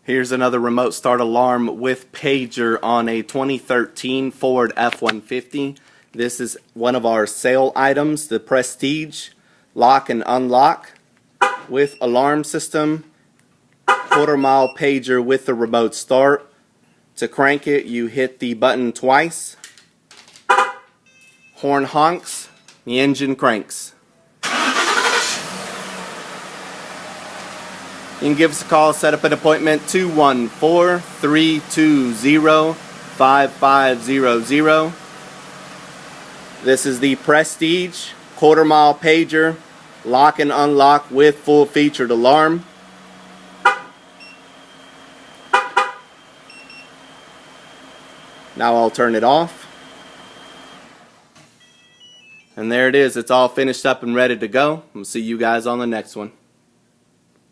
Here's another remote start alarm with pager on a 2013 Ford F-150. This is one of our sale items, the Prestige lock and unlock with alarm system, quarter-mile pager with the remote start. To crank it, you hit the button twice. Horn honks, the engine cranks. You can give us a call, set up an appointment, 214-320-5500. This is the Prestige quarter-mile pager, lock and unlock with full featured alarm. Now I'll turn it off. And there it is. It's all finished up and ready to go. We'll see you guys on the next one.